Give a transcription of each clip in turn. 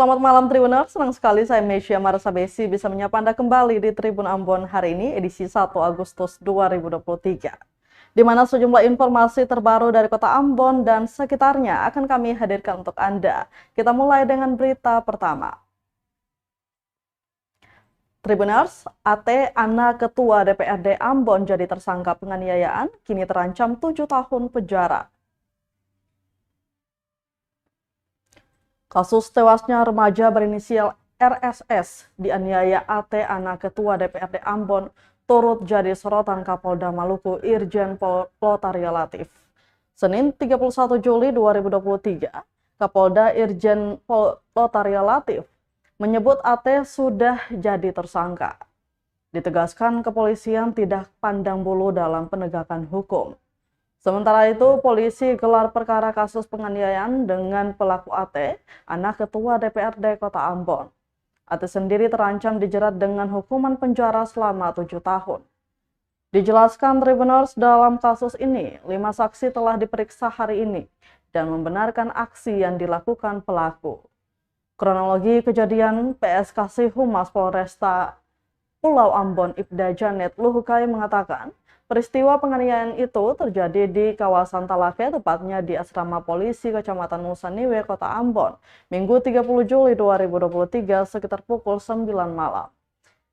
Selamat malam Tribuners, senang sekali saya Mesya Marsabesi bisa menyapa Anda kembali di Tribun Ambon hari ini edisi 1 Agustus 2023. Di mana sejumlah informasi terbaru dari kota Ambon dan sekitarnya akan kami hadirkan untuk Anda. Kita mulai dengan berita pertama. Tribuners, AT anak Ketua DPRD Ambon jadi tersangka penganiayaan, kini terancam 7 tahun penjara. Kasus tewasnya remaja berinisial RSS dianiaya AT anak Ketua DPRD Ambon turut jadi sorotan Kapolda Maluku Irjen Pol Lotaria Latif. Senin 31 Juli 2023, Kapolda Irjen Pol Lotaria Latif menyebut AT sudah jadi tersangka. Ditegaskan kepolisian tidak pandang bulu dalam penegakan hukum. Sementara itu, polisi gelar perkara kasus penganiayaan dengan pelaku AT, anak Ketua DPRD Kota Ambon. AT sendiri terancam dijerat dengan hukuman penjara selama 7 tahun. Dijelaskan Tribuners, dalam kasus ini, 5 saksi telah diperiksa hari ini dan membenarkan aksi yang dilakukan pelaku. Kronologi kejadian, PSKC Humas Polresta Pulau Ambon Ibda Janet Luhukai mengatakan, peristiwa penganiayaan itu terjadi di kawasan Talake, tepatnya di asrama polisi Kecamatan Nusaniwe, Kota Ambon, Minggu 30 Juli 2023 sekitar pukul 9 malam.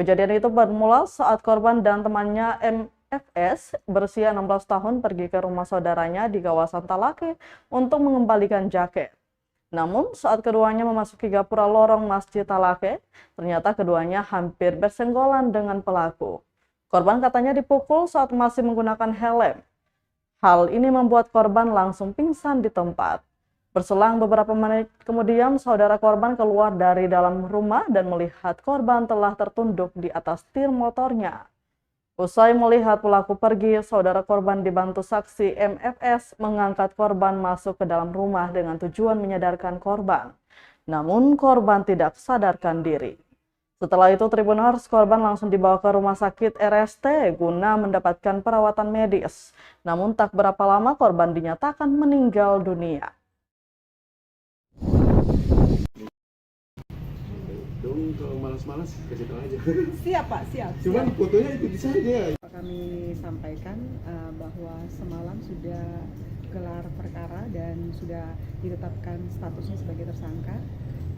Kejadian itu bermula saat korban dan temannya MFS berusia 16 tahun pergi ke rumah saudaranya di kawasan Talake untuk mengembalikan jaket. Namun saat keduanya memasuki gapura lorong Masjid Talake, ternyata keduanya hampir bersenggolan dengan pelaku. Korban katanya dipukul saat masih menggunakan helm. Hal ini membuat korban langsung pingsan di tempat. Berselang beberapa menit kemudian, saudara korban keluar dari dalam rumah dan melihat korban telah tertunduk di atas setir motornya. Usai melihat pelaku pergi, saudara korban dibantu saksi MFS mengangkat korban masuk ke dalam rumah dengan tujuan menyadarkan korban. Namun korban tidak sadarkan diri. Setelah itu, Tribuners, korban langsung dibawa ke rumah sakit RST guna mendapatkan perawatan medis. Namun tak berapa lama korban dinyatakan meninggal dunia. Dong, kalau malas-malas kasih tahu aja. Siap Pak, siap. Cuman fotonya itu bisa aja. Kami sampaikan bahwa semalam sudah gelar perkara dan sudah ditetapkan statusnya sebagai tersangka.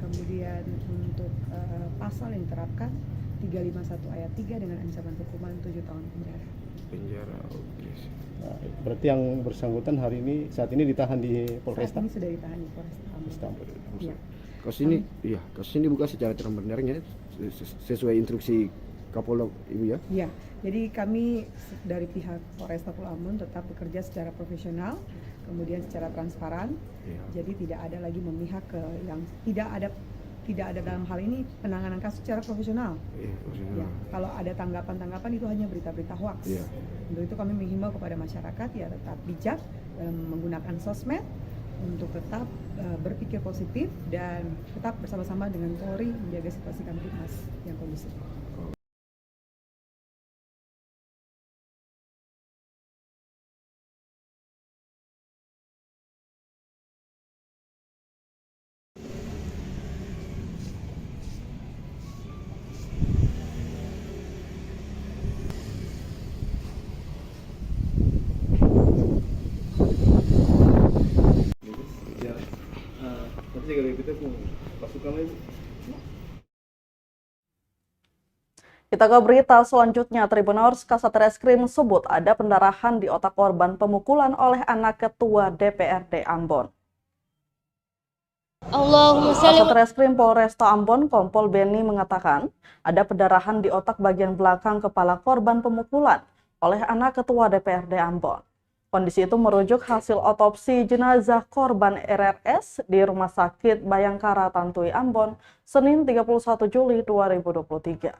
Kemudian untuk pasal yang diterapkan 351 ayat 3 dengan ancaman hukuman 7 tahun penjara. Oke. Nah, berarti yang bersangkutan hari ini saat ini ditahan di Polresta? Saat ini sudah ditahan di Polresta Ambon. Ya. Kasus ini bukan secara terang-benderang ya, sesuai instruksi Kapolda Ibu ya? Ya, jadi kami dari pihak Polresta Pulau Ambon tetap bekerja secara profesional, kemudian secara transparan. Ya. Jadi tidak ada lagi memihak ke yang tidak ada dalam hal ini penanganan kasus secara profesional. Ya, kalau ada tanggapan-tanggapan itu hanya berita-berita hoax. Ya. Untuk itu kami menghimbau kepada masyarakat ya tetap bijak dalam menggunakan sosmed untuk tetap berpikir positif dan tetap bersama-sama dengan Polri menjaga situasi Kamtipmas yang kondusif. Nanti kalau kita pun pasukan lagi. Kita ke berita selanjutnya, Tribuners, Kasat Reskrim sebut ada pendarahan di otak korban pemukulan oleh anak Ketua DPRD Ambon. Kasat Reskrim Polresta Ambon, Kompol Beni mengatakan ada pendarahan di otak bagian belakang kepala korban pemukulan oleh anak Ketua DPRD Ambon. Kondisi itu merujuk hasil otopsi jenazah korban RRS di Rumah Sakit Bayangkara Tantui Ambon, Senin 31 Juli 2023.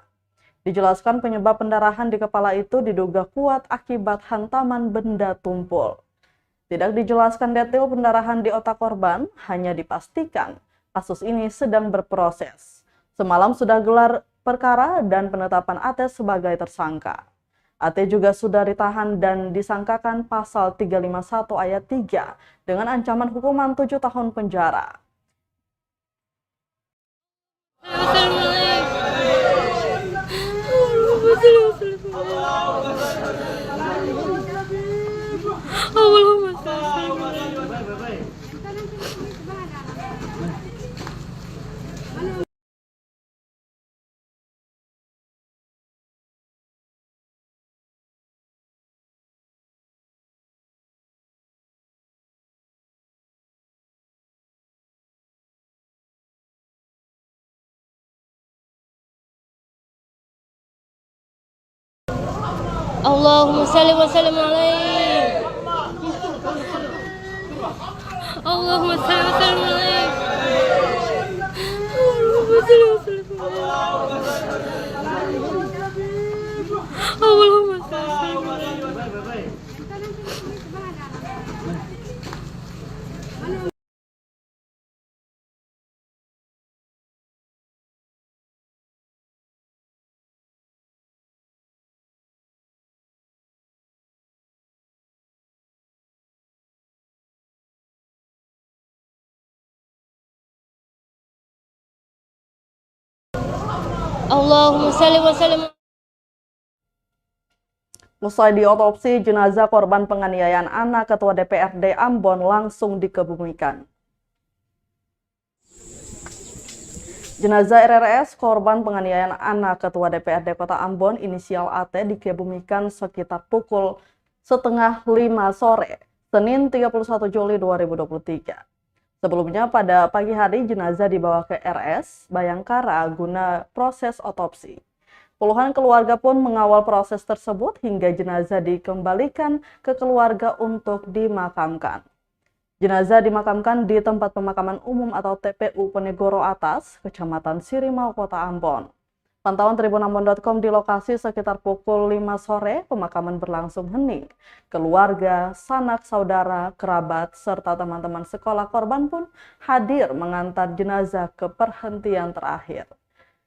Dijelaskan penyebab pendarahan di kepala itu diduga kuat akibat hantaman benda tumpul. Tidak dijelaskan detail pendarahan di otak korban, hanya dipastikan kasus ini sedang berproses. Semalam sudah gelar perkara dan penetapan AT sebagai tersangka. AT juga sudah ditahan dan disangkakan pasal 351 ayat 3 dengan ancaman hukuman 7 tahun penjara. Allahumma salli wa sallim alaihi. Allahumma salli wa sallim alaihi. Allahumma salli wa sallim alaihi. Allahumma salli wa sallim alaihi. Allahumma salli wa sallim. Usai diotopsi, jenazah korban penganiayaan anak Ketua DPRD Ambon langsung dikebumikan. Jenazah RRS korban penganiayaan anak Ketua DPRD Kota Ambon inisial AT dikebumikan sekitar pukul setengah 5 sore, Senin 31 Juli 2023. Sebelumnya pada pagi hari jenazah dibawa ke RS Bayangkara guna proses otopsi. Puluhan keluarga pun mengawal proses tersebut hingga jenazah dikembalikan ke keluarga untuk dimakamkan. Jenazah dimakamkan di tempat pemakaman umum atau TPU Penegoro Atas, Kecamatan Sirimau, Kota Ambon. Pantauan tribunambon.com di lokasi sekitar pukul 5 sore, pemakaman berlangsung hening. Keluarga, sanak saudara, kerabat, serta teman-teman sekolah korban pun hadir mengantar jenazah ke perhentian terakhir.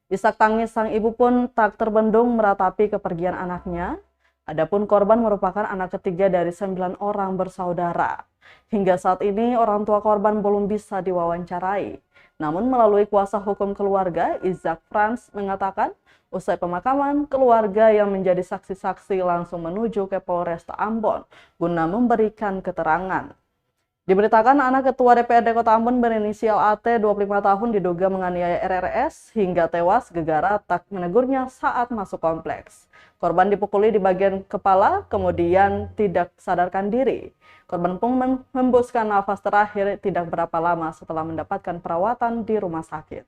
Isak tangis sang ibu pun tak terbendung meratapi kepergian anaknya. Adapun korban merupakan anak ketiga dari 9 orang bersaudara. Hingga saat ini orang tua korban belum bisa diwawancarai. Namun melalui kuasa hukum keluarga, Izak Frans mengatakan usai pemakaman, keluarga yang menjadi saksi-saksi langsung menuju ke Polresta Ambon guna memberikan keterangan. Diberitakan anak Ketua DPRD Kota Ambon berinisial AT 25 tahun diduga menganiaya RRS hingga tewas gegara tak menegurnya saat masuk kompleks. Korban dipukuli di bagian kepala, kemudian tidak sadarkan diri. Korban pun menghembuskan nafas terakhir tidak berapa lama setelah mendapatkan perawatan di rumah sakit.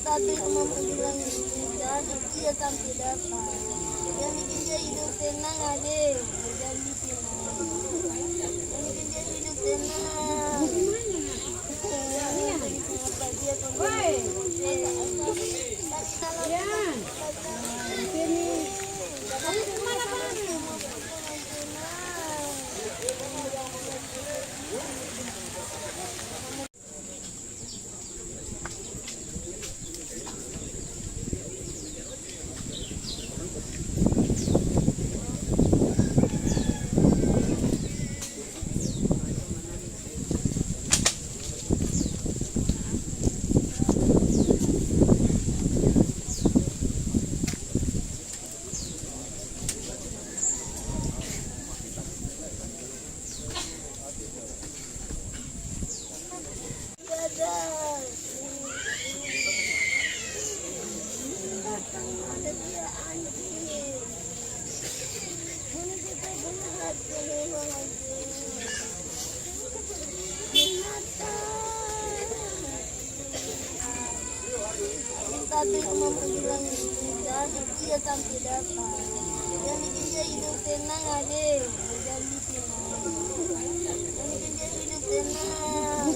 Tapi memperjuang jadi dia sampai dapat. Yang bikin dia hidup tenang adik, berjanji tenang. Yang bikin dia hidup tenang. Apa dia tapi memperjuang jadi dia sampai dapat. Yang bikin dia hidup tenang adik, berjanji tenang. Yang bikin dia hidup tenang.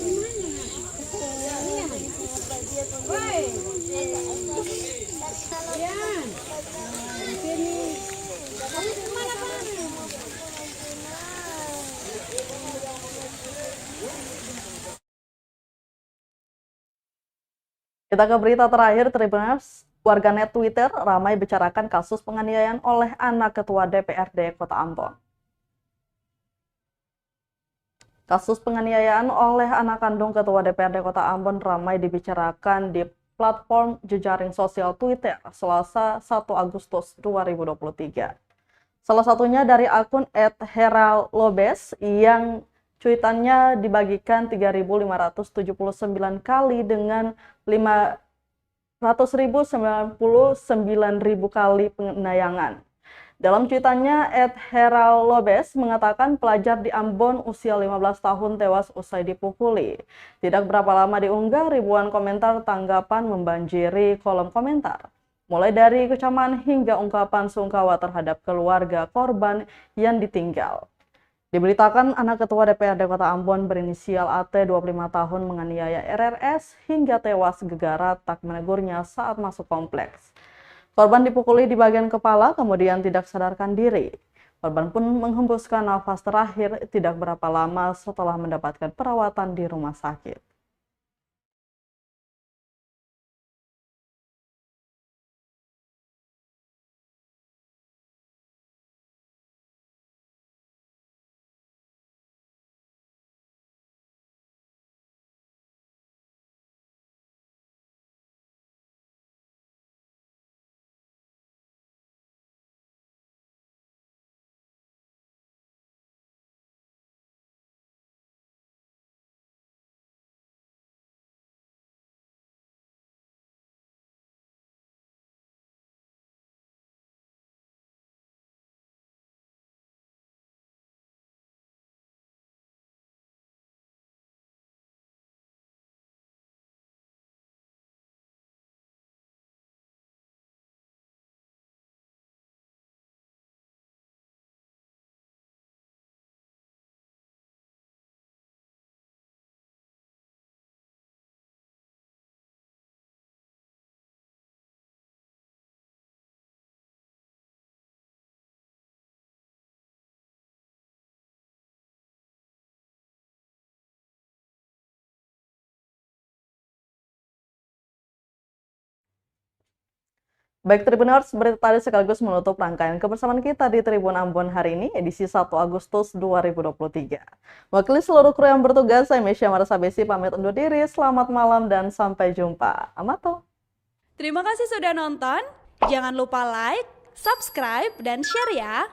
Apa dia Kita ke berita terakhir, Tribuners. Warganet Twitter ramai bicarakan kasus penganiayaan oleh anak Ketua DPRD Kota Ambon. Kasus penganiayaan oleh anak kandung Ketua DPRD Kota Ambon ramai dibicarakan di platform jejaring sosial Twitter Selasa 1 Agustus 2023. Salah satunya dari akun @heralobes yang cuitannya dibagikan 3.579 kali dengan 500.099.000 kali penayangan. Dalam cuitannya, @heralobes mengatakan pelajar di Ambon usia 15 tahun tewas usai dipukuli. Tidak berapa lama diunggah, ribuan komentar tanggapan membanjiri kolom komentar. Mulai dari kecaman hingga ungkapan sungkawa terhadap keluarga korban yang ditinggal. Diberitakan anak Ketua DPRD Kota Ambon berinisial AT 25 tahun menganiaya RRS hingga tewas gegara tak menegurnya saat masuk kompleks. Korban dipukuli di bagian kepala kemudian tidak sadarkan diri. Korban pun menghembuskan nafas terakhir tidak berapa lama setelah mendapatkan perawatan di rumah sakit. Baik Tribuners, berita tadi sekaligus menutup rangkaian kebersamaan kita di Tribun Ambon hari ini, edisi 1 Agustus 2023. Wakili seluruh kru yang bertugas, saya Mesya Marasabesi pamit undur diri, selamat malam dan sampai jumpa. Amato. Terima kasih sudah nonton, jangan lupa like, subscribe, dan share ya!